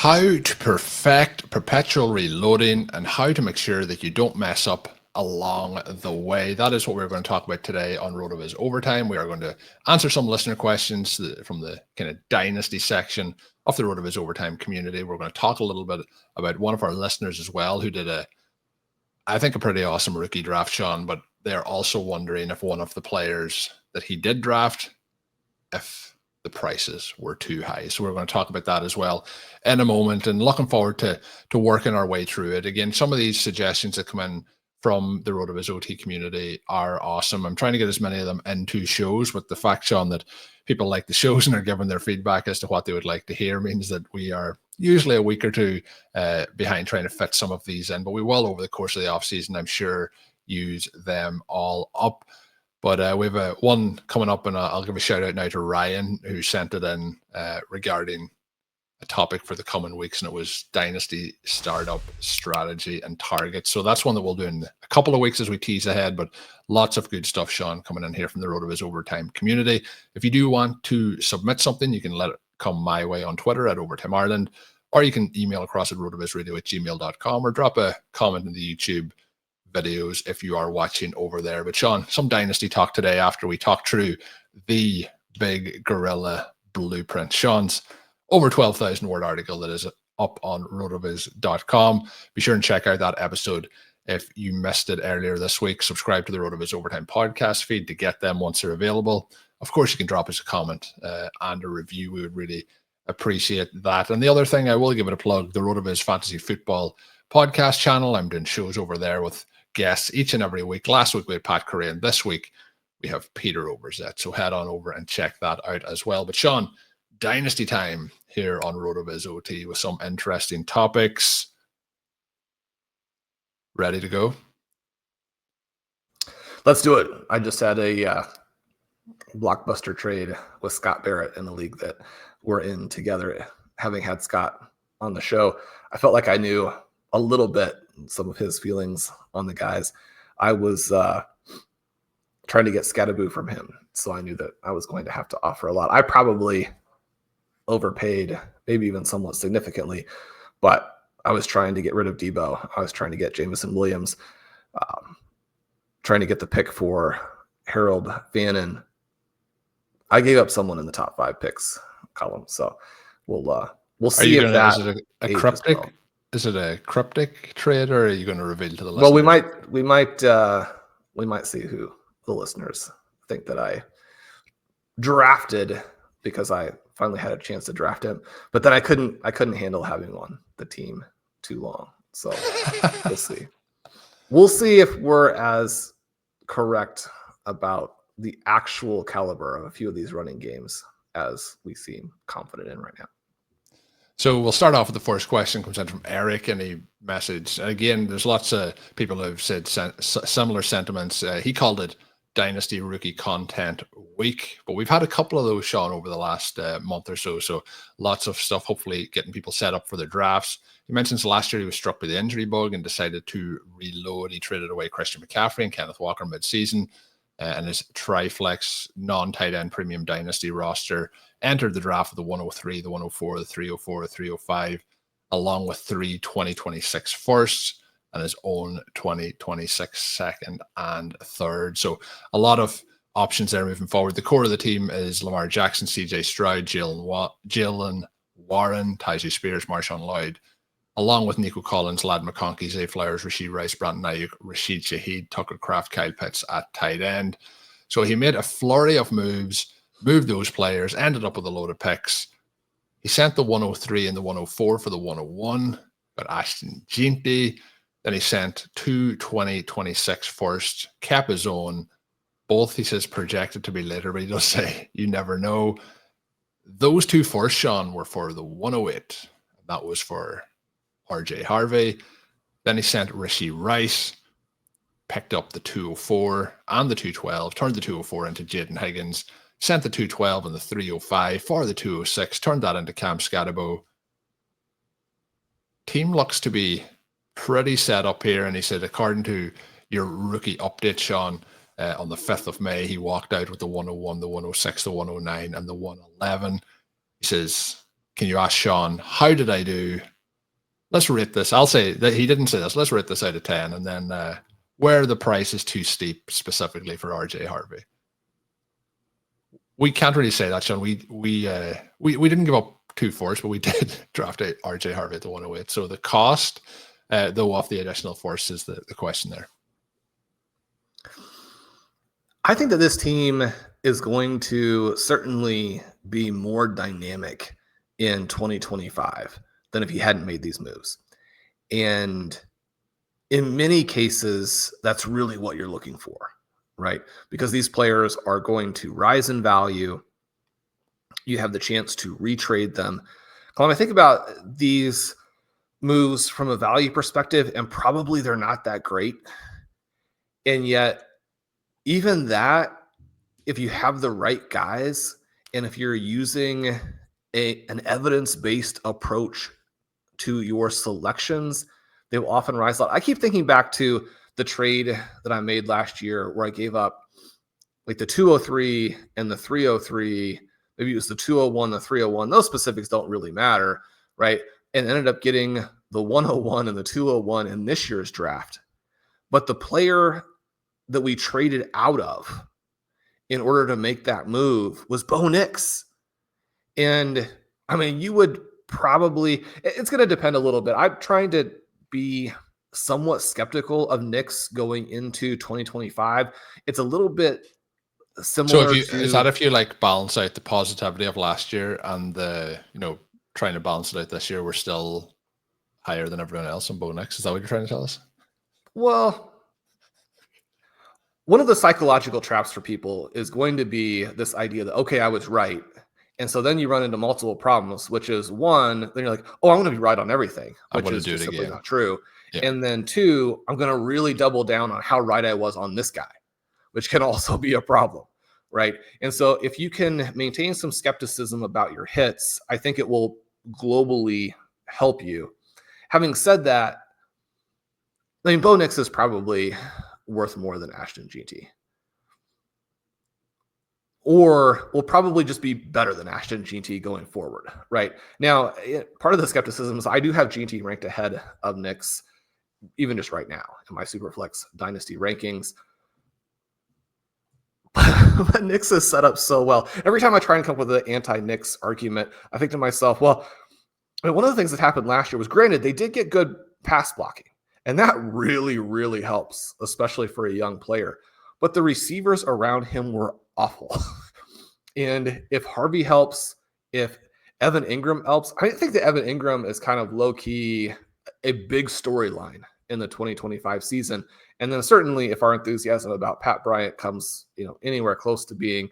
how to perfect perpetual reloading and how to make sure that you don't mess up along the way. That is what we're going to talk about today on RotoViz Overtime. We are going to answer some listener questions from the kind of Dynasty section of the RotoViz Overtime community. We're going to talk a little bit about one of our listeners as well, who did I think a pretty awesome rookie draft, Shawn, but they're also wondering if one of the players that he did draft, if the prices were too high. So we're going to talk about that as well in a moment, and looking forward to working our way through it. Again, some of these suggestions that come in from the RotoViz OT community are awesome. I'm trying to get as many of them into shows, but the fact, Shawn, that people like the shows and are giving their feedback as to what they would like to hear means that we are usually a week or two behind trying to fit some of these in, but we will, over the course of the off season, I'm sure, use them all up. But we have one coming up, and I'll give a shout out now to Ryan, who sent it in regarding a topic for the coming weeks, and it was Dynasty startup strategy and targets. So that's one that we'll do in a couple of weeks as we tease ahead, but lots of good stuff, Shawn, coming in here from the RotoViz Overtime community. If you do want to submit something, you can let it come my way on Twitter at Overtime Ireland, or you can email across at rotovizradio@gmail.com, or drop a comment in the YouTube videos if you are watching over there. But Shawn, some Dynasty talk today after we talk through the big gorilla blueprint. Shawn's over 12,000 word article that is up on rotoviz.com. Be sure and check out that episode if you missed it earlier this week. Subscribe to the RotoViz Overtime podcast feed to get them once they're available. Of course, you can drop us a comment and a review. We would really appreciate that. And the other thing, I will give it a plug, the RotoViz Fantasy Football podcast channel. I'm doing shows over there with guests each and every week. Last week we had Pat Correa, and this week we have Peter Overzet. So head on over and check that out as well. But Shawn, Dynasty time here on RotoViz OT with some interesting topics. Ready to go? Let's do it. I just had a blockbuster trade with Scott Barrett in the league that we're in together. Having had Scott on the show, I felt like I knew a little bit some of his feelings on the guys. I was trying to get Skattebo from him, so I knew that I was going to have to offer a lot. I probably overpaid, maybe even somewhat significantly, but I was trying to get rid of Debo. I was trying to get Jameson Williams, trying to get the pick for Harold Fannin. I gave up someone in the top 5 picks column, so we'll see if that is it a cryptic? Well. Is it a cryptic trade, or are you going to reveal to the listeners? Well, we might see who the listeners think that I drafted, because I finally had a chance to draft him, but then I couldn't handle having him on the team too long. So we'll see. We'll see if we're as correct about the actual caliber of a few of these running games as we seem confident in right now. So we'll start off with the first question. Comes in from Eric, and he messaged. Again, there's lots of people who have said similar sentiments. He called it Dynasty Rookie Content Week, but we've had a couple of those, Shawn, over the last month or so. So lots of stuff, hopefully getting people set up for their drafts. He mentions last year he was struck by the injury bug and decided to reload. He traded away Christian McCaffrey and Kenneth Walker mid-season, and his Triflex non-tight end premium Dynasty roster entered the draft with the 103, the 104, the 304, the 305, along with 3 2026 firsts and his own 2026 second and third. So a lot of options there moving forward. The core of the team is Lamar Jackson, CJ Stroud, Jaylen Warren, Tyjae Spears, Marshawn Lloyd, along with Nico Collins, Lad McConkey, Zay Flowers, Rashee Rice, Brandon Ayuk, Rashid Shaheed, Tucker Kraft, Kyle Pitts at tight end. So he made a flurry of moves, moved those players, ended up with a load of picks. He sent the 103 and the 104 for the 101, got Ashton Jeanty. Then he sent 2 2026 first, kept his own. Both, he says, projected to be later, but he does say you never know. Those 2 first, Shawn, were for the 108. That was for RJ Harvey. Then he sent Rashee Rice, picked up the 204 and the 212, turned the 204 into Jayden Higgins, sent the 212 and the 305 for the 206, turned that into Cam Skattebo. Team looks to be pretty set up here, and he said, according to your rookie update, Shawn, on the 5th of May, he walked out with the 101, the 106, the 109, and the 111. He says can you ask Shawn, how did I do? Let's rate this. I'll say that he didn't say this. Let's rate this out of 10. And then where the price is too steep specifically for RJ Harvey. We can't really say that, Shawn. We didn't give up 2 force, but we did draft out RJ Harvey at the 108. So the cost, though, of the additional force is the question there. I think that this team is going to certainly be more dynamic in 2025 than if you hadn't made these moves. And in many cases, that's really what you're looking for, right? Because these players are going to rise in value. You have the chance to retrade them. Colm, I think about these moves from a value perspective, and probably they're not that great. And yet, even that, if you have the right guys, and if you're using an evidence-based approach to your selections, they will often rise a lot. I keep thinking back to the trade that I made last year where I gave up like the 203 and the 303. Maybe it was the 201, the 301. Those specifics don't really matter, right? And ended up getting the 101 and the 201 in this year's draft. But the player that we traded out of in order to make that move was Bo Nix. And I mean, you would probably, it's going to depend a little bit. I'm trying to be somewhat skeptical of Nix going into 2025. It's a little bit similar. So is that if you like balance out the positivity of last year and the, trying to balance it out this year, we're still higher than everyone else on Bo Nix? Is that what you're trying to tell us? Well, one of the psychological traps for people is going to be this idea that, okay, I was right. And so then you run into multiple problems, which is one, then you're like, oh, I'm going to be right on everything, which is just simply not true. Yeah. And then 2, I'm going to really double down on how right I was on this guy, which can also be a problem, right? And so if you can maintain some skepticism about your hits, I think it will globally help you. Having said that, I mean, Bo Nix is probably worth more than Ashton GT. Or will probably just be better than Ashton GT going forward, right? Now, part of the skepticism is I do have GT ranked ahead of Nix, even just right now in my Superflex Dynasty rankings. But Nix is set up so well. Every time I try and come up with an anti-Nix argument, I think to myself, well, I mean, one of the things that happened last year was, granted, they did get good pass blocking. And that really, really helps, especially for a young player. But the receivers around him were awful. And if Harvey helps, if Evan Ingram helps, I think that Evan Ingram is kind of low-key a big storyline in the 2025 season. And then certainly if our enthusiasm about Pat Bryant comes, anywhere close to being,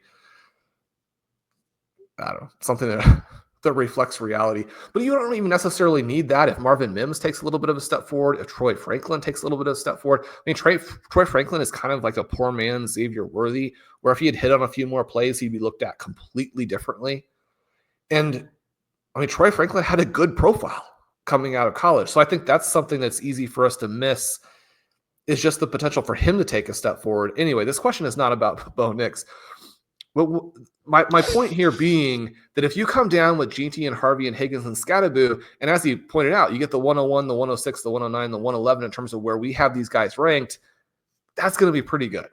I don't know, something that reflects reality. But you don't even necessarily need that if Marvin Mims takes a little bit of a step forward, if Troy Franklin takes a little bit of a step forward. I mean, Troy Franklin is kind of like a poor man Xavier Worthy, where if he had hit on a few more plays, he'd be looked at completely differently. And I mean, Troy Franklin had a good profile coming out of college. So I think that's something that's easy for us to miss, is just the potential for him to take a step forward. Anyway, this question is not about Bo Nix. But my point here being that if you come down with GT and Harvey and Higgins and Skattebo, and as he pointed out, you get the 101, the 106, the 109, the 111 in terms of where we have these guys ranked, that's going to be pretty good.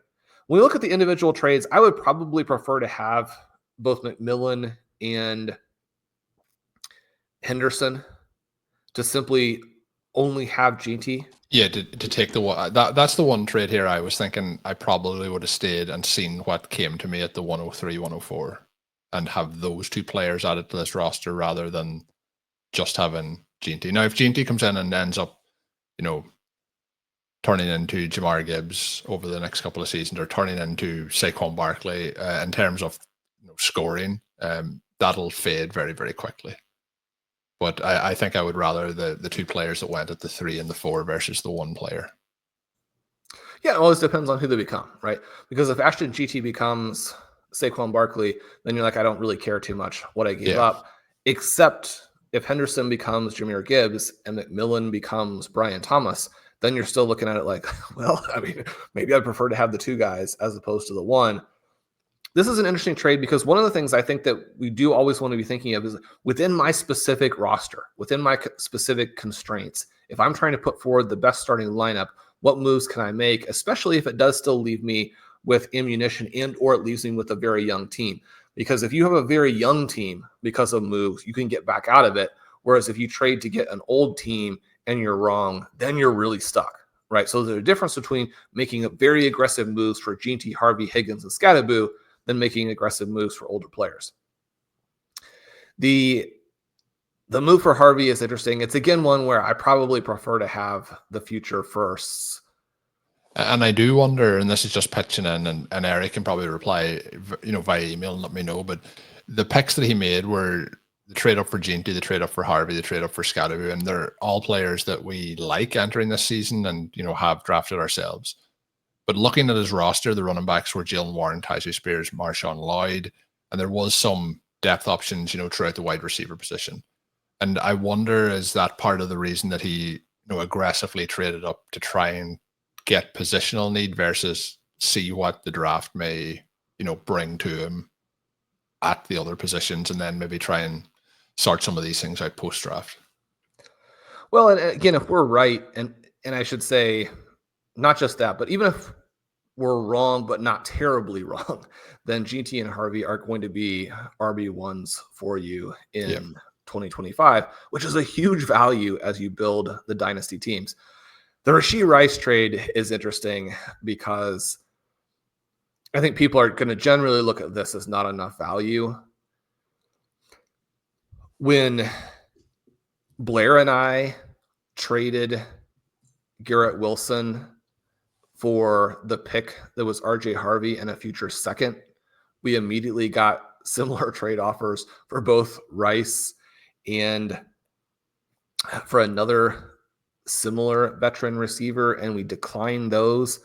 When we look at the individual trades, I would probably prefer to have both McMillan and Henderson to simply only have GT. Yeah, to take the one. That's the one trade here I was thinking I probably would have stayed and seen what came to me at the 103, 104 and have those 2 players added to this roster rather than just having GT. Now, if GT comes in and ends up, turning into Jamar Gibbs over the next couple of seasons or turning into Saquon Barkley in terms of scoring, that'll fade very, very quickly. But I think I would rather the 2 players that went at the 3 and the 4 versus the 1 player. Yeah, it always depends on who they become, right? Because if Ashton GT becomes Saquon Barkley, then you're like, I don't really care too much what I gave up. Except if Henderson becomes Jahmyr Gibbs and McMillan becomes Brian Thomas, then you're still looking at it like, well, I mean, maybe I'd prefer to have the 2 guys as opposed to the 1. this is an interesting trade because one of the things I think that we do always want to be thinking of is within my specific roster, within my specific constraints. If I'm trying to put forward the best starting lineup, what moves can I make, especially if it does still leave me with ammunition and or it leaves me with a very young team. Because if you have a very young team because of moves, you can get back out of it. Whereas if you trade to get an old team and you're wrong, then you're really stuck, right? So there's a difference between making a very aggressive moves for GT, Harvey, Higgins, and Skattebo than making aggressive moves for older players. The move for Harvey is interesting. It's again one where I probably prefer to have the future firsts. And I do wonder, and this is just pitching in, and Eric can probably reply, via email and let me know. But the picks that he made were the trade up for Ginty, the trade up for Harvey, the trade up for Skattebo, and they're all players that we like entering this season and have drafted ourselves. But looking at his roster, the running backs were Jaylen Warren, Tyjae Spears, Marshawn Lloyd, and there was some depth options, throughout the wide receiver position. And I wonder, is that part of the reason that he, aggressively traded up to try and get positional need versus see what the draft may, bring to him at the other positions, and then maybe try and sort some of these things out post-draft? Well, and again, if we're right, and I should say not just that, but even if we're wrong, but not terribly wrong, then GT and Harvey are going to be RB1s for you in 2025, which is a huge value as you build the dynasty teams. The Rashee Rice trade is interesting because I think people are going to generally look at this as not enough value. When Blair and I traded Garrett Wilson for the pick that was RJ Harvey and a future second, we immediately got similar trade offers for both Rice and for another similar veteran receiver, and we declined those.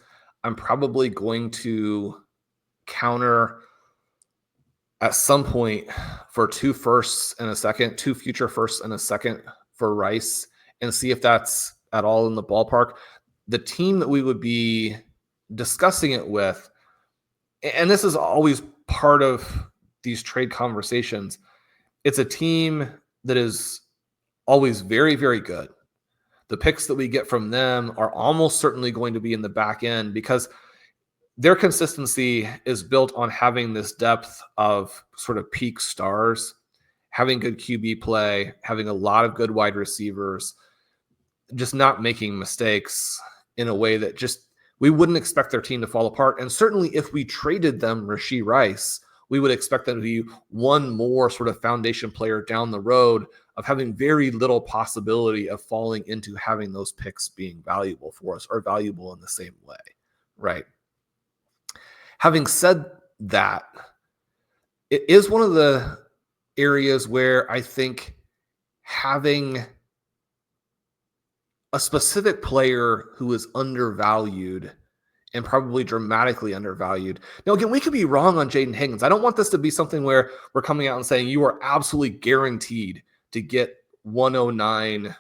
I'm probably going to counter at some point for 2 firsts and a second, 2 future firsts and a second for Rice, and see if that's at all in the ballpark. The team that we would be discussing it with, and this is always part of these trade conversations, it's a team that is always very, very good. The picks that we get from them are almost certainly going to be in the back end because their consistency is built on having this depth of sort of peak stars, having good QB play, having a lot of good wide receivers, just not making mistakes in a way that just we wouldn't expect their team to fall apart. And certainly if we traded them Rashee Rice, we would expect them to be one more sort of foundation player down the road of having very little possibility of falling into having those picks being valuable for us or valuable in the same way, right? Having said that, it is one of the areas where I think having a specific player who is undervalued and probably dramatically undervalued. Now, again, we could be wrong on Jayden Higgins. I don't want this to be something where we're coming out and saying you are absolutely guaranteed to get 109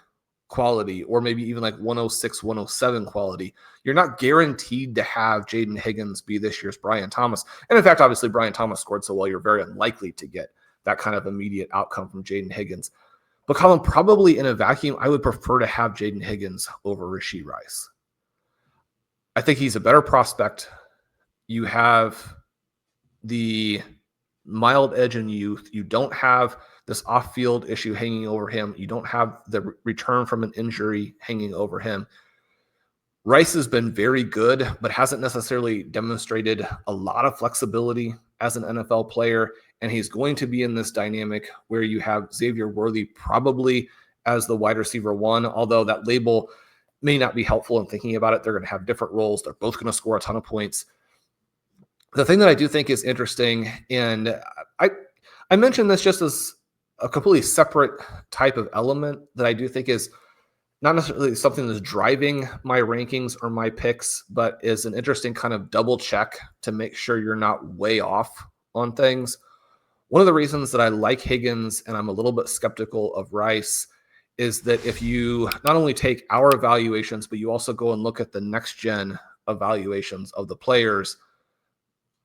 quality or maybe even like 106, 107 quality. You're not guaranteed to have Jayden Higgins be this year's Brian Thomas. And in fact, obviously, Brian Thomas scored so well, you're very unlikely to get that kind of immediate outcome from Jayden Higgins. But Colm, probably in a vacuum, I would prefer to have Jayden Higgins over Rashee Rice. I think he's a better prospect. You have the mild edge in youth. You don't have this off-field issue hanging over him. You don't have the return from an injury hanging over him. Rice has been very good, but hasn't necessarily demonstrated a lot of flexibility as an NFL player. And he's going to be in this dynamic where you have Xavier Worthy probably as the wide receiver 1, although that label may not be helpful in thinking about it. They're going to have different roles. They're both going to score a ton of points. The thing that I do think is interesting, and I mentioned this just as a completely separate type of element that I do think is not necessarily something that's driving my rankings or my picks, but is an interesting kind of double check to make sure you're not way off on things. One of the reasons that I like Higgins and I'm a little bit skeptical of Rice is that if you not only take our evaluations, but you also go and look at the next gen evaluations of the players,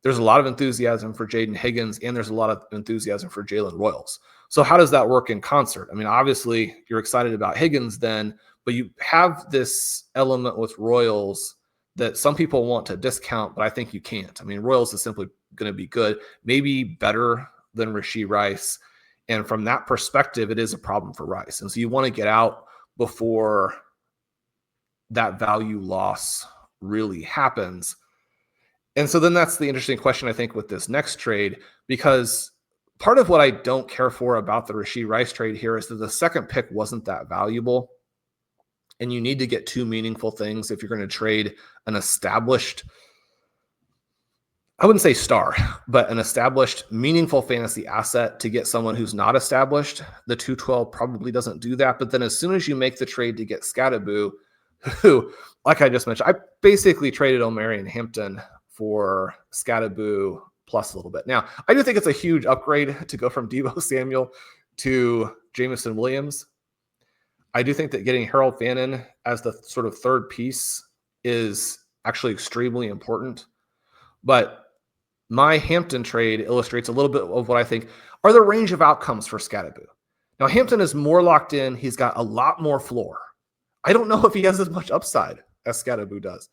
there's a lot of enthusiasm for Jayden Higgins, and there's a lot of enthusiasm for Jalen Royals. So how does that work in concert? I mean, obviously you're excited about Higgins then, but you have this element with Royals that some people want to discount, but I think you can't. I mean, Royals is simply going to be good, maybe better than Rashee Rice. And from that perspective, it is a problem for Rice. And so you want to get out before that value loss really happens. And so then that's the interesting question, I think, with this next trade, because part of what I don't care for about the Rashee Rice trade here is that the second pick wasn't that valuable. And you need to get two meaningful things if you're going to trade an established, I wouldn't say star, but an established, meaningful fantasy asset to get someone who's not established. The 212 probably doesn't do that. But then as soon as you make the trade to get Skattebo, who, like I just mentioned, I basically traded Omarion Hampton for Skattebo plus a little bit. Now, I do think it's a huge upgrade to go from Deebo Samuel to Jameson Williams. I do think that getting Harold Fannin as the sort of third piece is actually extremely important. But my Hampton trade illustrates a little bit of what I think are the range of outcomes for Skattebo. Now, Hampton is more locked in. He's got a lot more floor. I don't know if he has as much upside as Skattebo does.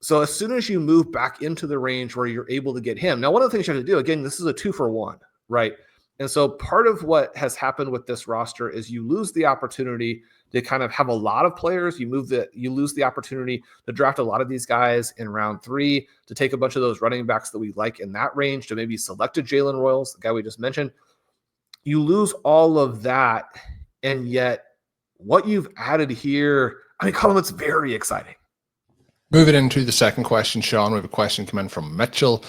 So as soon as you move back into the range where you're able to get him, now one of the things you have to do, again, this is a 2-for-1, right? And so part of what has happened with this roster is you lose the opportunity to kind of have a lot of players. You lose the opportunity to draft a lot of these guys in round 3, to take a bunch of those running backs that we like in that range, to maybe select a Jalen Royals, the guy we just mentioned. You lose all of that, and yet what you've added here, I mean, Colm, it's very exciting. Moving into the second question, Shawn, we have a question come in from Mitchell.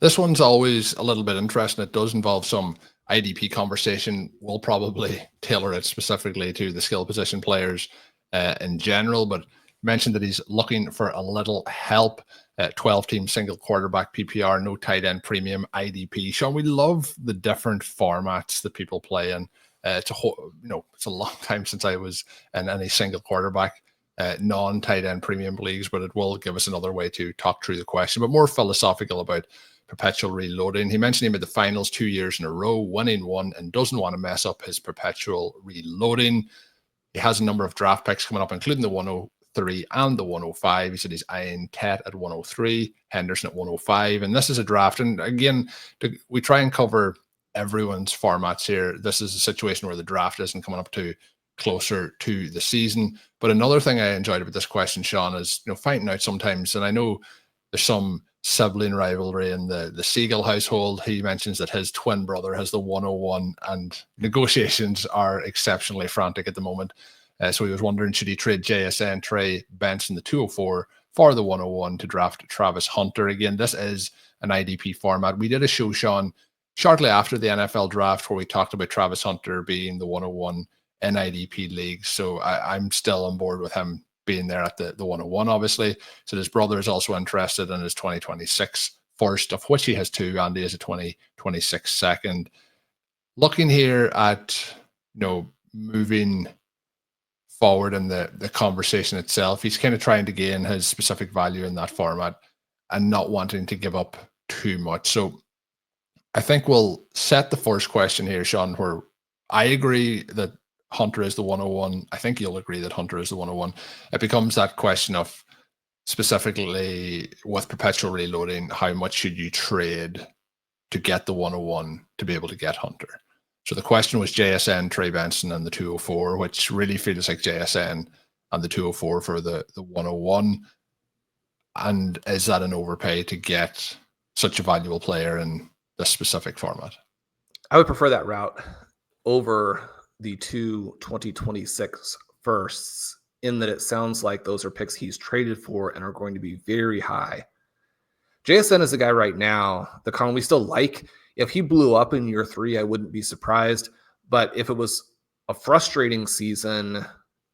This one's always a little bit interesting. It does involve some IDP conversation. We'll probably tailor it specifically to the skill position players in general, but mentioned that he's looking for a little help. 12-team single quarterback PPR, no tight end premium IDP. Shawn, we love the different formats that people play in. It's a long time since I was in any single quarterback non-tight end premium leagues, but it will give us another way to talk through the question, but more philosophical about perpetual reloading. He mentioned he made the finals 2 years in a row, winning one, and doesn't want to mess up his perpetual reloading. He has a number of draft picks coming up, including the 103 and the 105. He said he's eyeing Tet at 103, Henderson at 105, and this is a draft. And again, we try and cover everyone's formats here. This is a situation where the draft isn't coming up to closer to the season. But another thing I enjoyed about this question, Shawn, is finding out sometimes, and I know there's some sibling rivalry in the Siegele household. He mentions that his twin brother has the 101, and negotiations are exceptionally frantic at the moment. So he was wondering, should he trade JSN, Trey Benson, the 204 for the 101 to draft Travis Hunter? Again, this is an IDP format. We did a show, Shawn, shortly after the NFL draft where we talked about Travis Hunter being the 101 in IDP leagues. So I'm still on board with him being there at the 101, obviously. So his brother is also interested in his 2026 first, of which he has 2. Andy is a 2026 second. Looking here at, moving forward in the conversation itself, he's kind of trying to gain his specific value in that format and not wanting to give up too much. So I think we'll set the first question here, Shawn, where I agree that Hunter is the 101. I think you'll agree that Hunter is the 101. It becomes that question of, specifically with perpetual reloading, how much should you trade to get the 101 to be able to get Hunter? So the question was JSN, Trey Benson, and the 204, which really feels like JSN and the 204 for the 101. And is that an overpay to get such a valuable player in this specific format? I would prefer that route over the 2 2026 firsts, in that it sounds like those are picks he's traded for and are going to be very high. JSN is a guy right now, the Colm we still like. If he blew up in year 3, I wouldn't be surprised. But if it was a frustrating season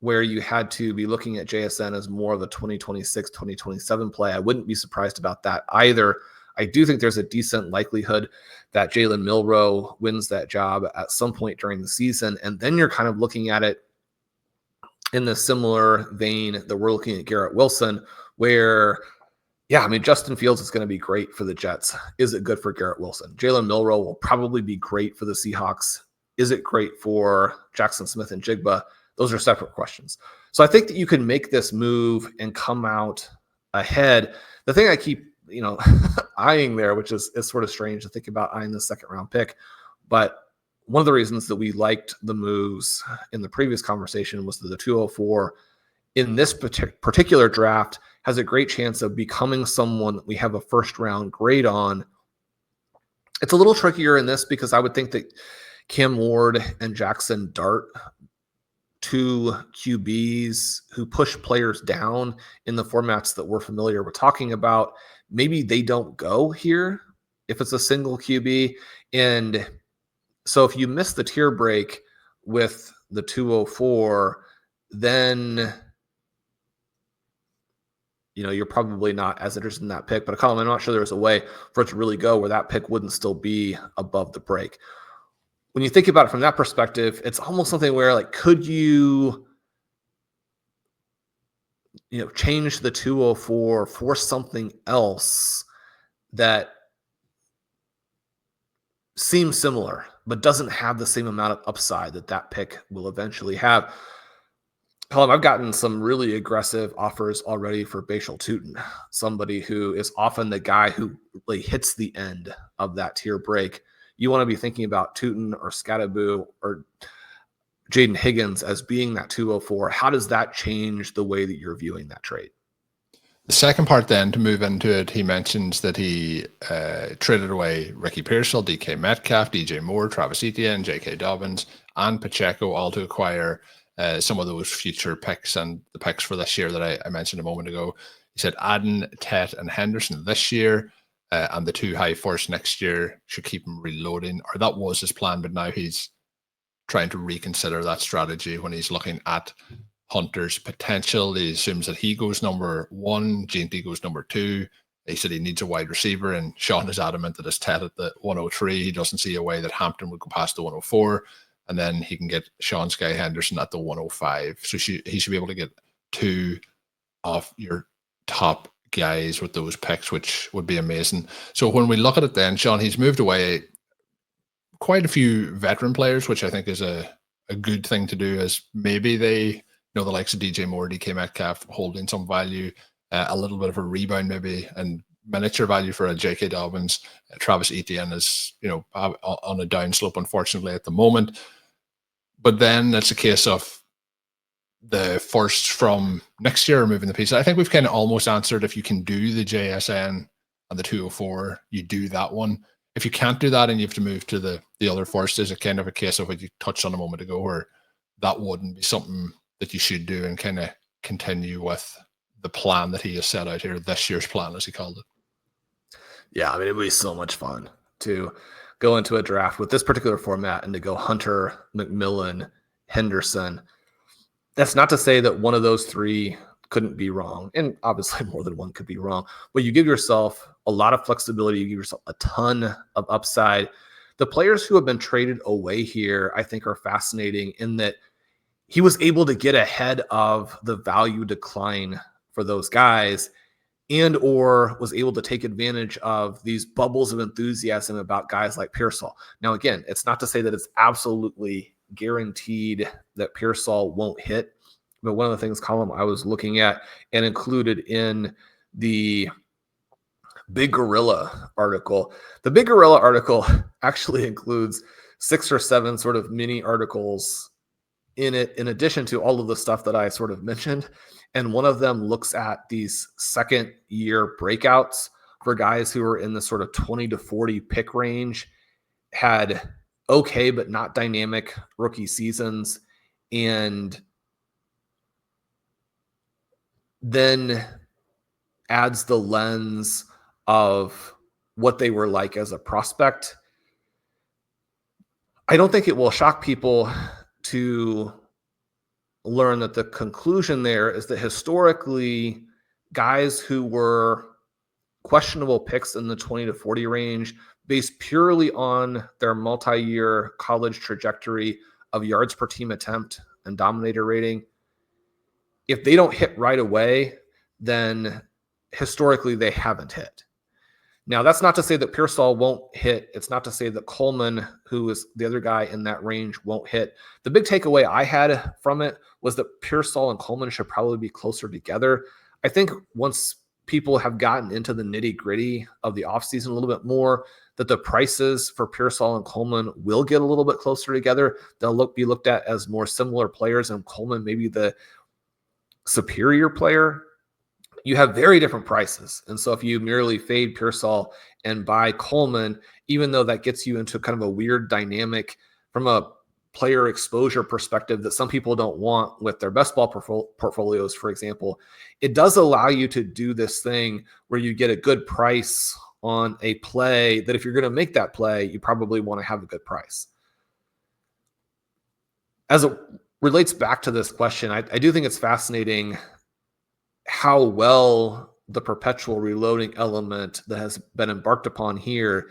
where you had to be looking at JSN as more of a 2026, 2027 play, I wouldn't be surprised about that either. I do think there's a decent likelihood that Jalen Milroe wins that job at some point during the season. And then you're kind of looking at it in the similar vein that we're looking at Garrett Wilson, where Yeah, I mean, Justin Fields is going to be great for the Jets. Is it good for Garrett Wilson? Jalen Milroe will probably be great for the Seahawks. Is it great for Jackson Smith and Jigba? Those are separate questions. So I think that you can make this move and come out ahead. The thing I keep, eyeing there, which is sort of strange to think about eyeing the second round pick, but one of the reasons that we liked the moves in the previous conversation was that the 204 in this particular draft has a great chance of becoming someone that we have a first round grade on. It's a little trickier in this because I would think that Cam Ward and Jackson Dart, two QBs who push players down in the formats that we're familiar with talking about, maybe they don't go here if it's a single QB. And so if you miss the tier break with the 204, then you're probably not as interested in that pick. But Colm, I'm not sure there's a way for it to really go where that pick wouldn't still be above the break. When you think about it from that perspective, it's almost something where, like, could you change the 204 for something else that seems similar but doesn't have the same amount of upside that pick will eventually have? Colm, I've gotten some really aggressive offers already for Bashal Tootin, somebody who is often the guy who really hits the end of that tier break. You want to be thinking about Tootin or Skattebo or Jayden Higgins as being that 204. How does that change the way that you're viewing that trade? The second part then, to move into it, he mentions that he traded away Ricky Pearsall, DK Metcalf, DJ Moore, Travis Etienne, J.K. Dobbins, and Pacheco, all to acquire some of those future picks and the picks for this year that I mentioned a moment ago. He said adding Tet and Henderson this year and the two high first next year should keep him reloading, or that was his plan, but now he's trying to reconsider that strategy when he's looking at Hunter's potential. He assumes that he goes number 1, Ginty goes number 2. He said he needs a wide receiver, and Shawn is adamant that his Tet at the 103. He doesn't see a way that Hampton would go past the 104. And then he can get Sean Sky Henderson at the 105. So he should be able to get 2 of your top guys with those picks, which would be amazing. So when we look at it then, Shawn, he's moved away quite a few veteran players, which I think is a good thing to do, as maybe they, the likes of DJ Moore, DK Metcalf holding some value, a little bit of a rebound maybe, and miniature value for a J.K. Dobbins. Travis Etienne is, on a downslope, unfortunately, at the moment. But then it's a case of the first from next year removing the pieces. I think we've kind of almost answered, if you can do the JSN and the 204, you do that one. If you can't do that and you have to move to the other first, is a kind of a case of what you touched on a moment ago, where that wouldn't be something that you should do and kind of continue with the plan that he has set out here, this year's plan, as he called it. Yeah, I mean, it would be so much fun to go into a draft with this particular format and to go Hunter, McMillan, Henderson. That's not to say that one of those three couldn't be wrong, and obviously more than one could be wrong, but you give yourself a lot of flexibility. You give yourself a ton of upside. The players who have been traded away here, I think, are fascinating in that he was able to get ahead of the value decline for those guys, and or was able to take advantage of these bubbles of enthusiasm about guys like Pearsall. Now, again, it's not to say that it's absolutely guaranteed that Pearsall won't hit, but one of the things, Colm, I was looking at and included in the Big Gorilla article. The Big Gorilla article actually includes 6 or 7 sort of mini articles in it, in addition to all of the stuff that I sort of mentioned. And one of them looks at these second year breakouts for guys who are in the sort of 20 to 40 pick range, had okay, but not dynamic rookie seasons, and then adds the lens of what they were like as a prospect. I don't think it will shock people to learn that the conclusion there is that historically, guys who were questionable picks in the 20 to 40 range, based purely on their multi-year college trajectory of yards per team attempt and dominator rating, if they don't hit right away, then historically they haven't hit. Now, that's not to say that Pearsall won't hit. It's not to say that Coleman, who is the other guy in that range, won't hit. The big takeaway I had from it was that Pearsall and Coleman should probably be closer together. I think once people have gotten into the nitty-gritty of the offseason a little bit more, that the prices for Pearsall and Coleman will get a little bit closer together. They'll be looked at as more similar players, and Coleman maybe the superior player. You have very different prices. And so if you merely fade Pearsall and buy Coleman, even though that gets you into kind of a weird dynamic from a player exposure perspective that some people don't want with their best ball portfolios, for example, it does allow you to do this thing where you get a good price on a play that if you're going to make that play, you probably want to have a good price. As it relates back to this question, I do think it's fascinating how well the perpetual reloading element that has been embarked upon here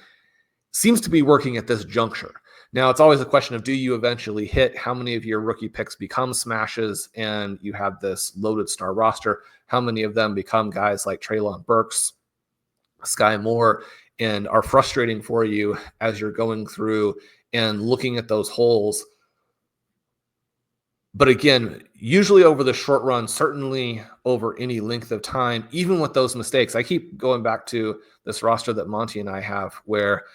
seems to be working at this juncture. Now, it's always a question of, do you eventually hit? How many of your rookie picks become smashes and you have this loaded star roster? How many of them become guys like Treylon Burks, Sky Moore, and are frustrating for you as you're going through and looking at those holes? But again, usually over the short run, certainly over any length of time, even with those mistakes, I keep going back to this roster that Monty and I have where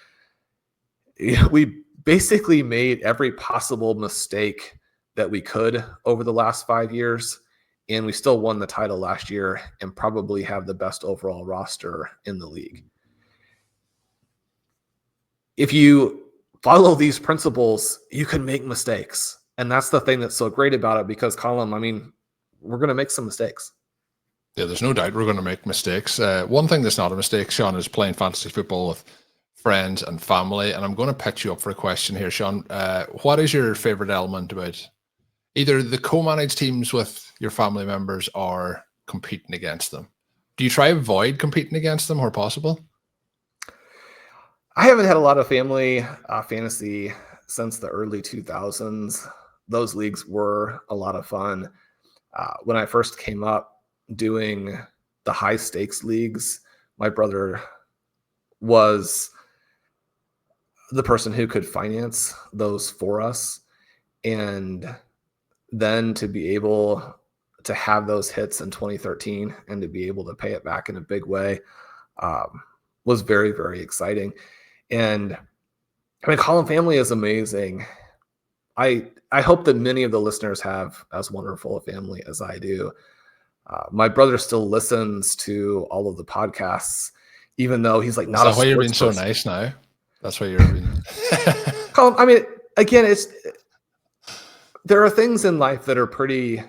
we basically made every possible mistake that we could over the last 5 years, and we still won the title last year and probably have the best overall roster in the league. If you follow these principles, you can make mistakes. And that's the thing that's so great about it, because Colm, I mean, we're going to make some mistakes. Yeah, there's no doubt we're going to make mistakes. One thing that's not a mistake, Shawn, is playing fantasy football with friends and family. And I'm going to pitch you up for a question here, Shawn. What is your favorite element about either the co-managed teams with your family members or competing against them? Do you try to avoid competing against them where possible? I haven't had a lot of family fantasy since the early 2000s. Those leagues were a lot of fun. When I first came up doing the high stakes leagues, my brother was the person who could finance those for us. And then to be able to have those hits in 2013 and to be able to pay it back in a big way was very, very exciting. And I mean, Colm family is amazing. I hope that many of the listeners have as wonderful a family as I do. My brother still listens to all of the podcasts, even though he's like not. Is that why you're being so nice now? That's why you're being. Colm, I mean, again, there are things in life that are pretty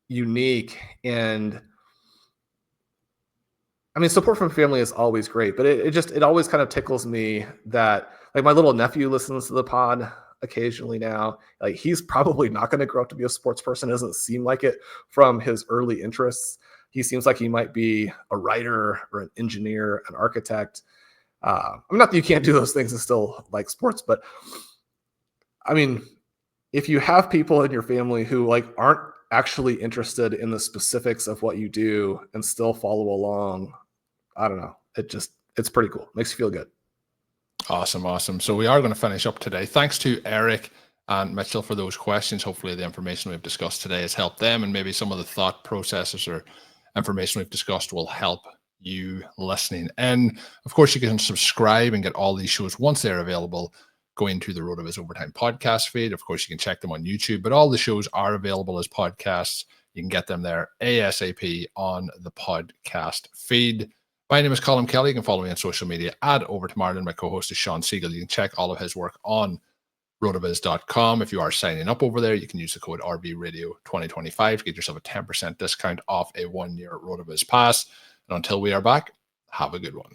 unique, and I mean, support from family is always great, but it always kind of tickles me that, like, my little nephew listens to the pod occasionally now. Like, he's probably not going to grow up to be a sports person. It doesn't seem like it from his early interests. He seems like he might be a writer or an engineer, an architect. I'm not that you can't do those things and still like sports, but I mean, if you have people in your family who like aren't actually interested in the specifics of what you do and still follow along, I don't know. It's pretty cool. Makes you feel good. Awesome. So we are going to finish up today. Thanks to Eric and Mitchell for those questions. Hopefully the information we've discussed today has helped them, and maybe some of the thought processes or information we've discussed will help you listening. And of course, you can subscribe and get all these shows once they're available. Go into the RotoViz Overtime podcast feed. Of course, you can check them on YouTube, but all the shows are available as podcasts. You can get them there ASAP on the podcast feed. My name is Colm Kelly. You can follow me on social media at Overtime Ireland. My co-host is Shawn Siegele. You can check all of his work on rotoviz.com. If you are signing up over there, you can use the code RVRadio2025 to get yourself a 10% discount off a 1-year RotoViz pass. And until we are back, have a good one.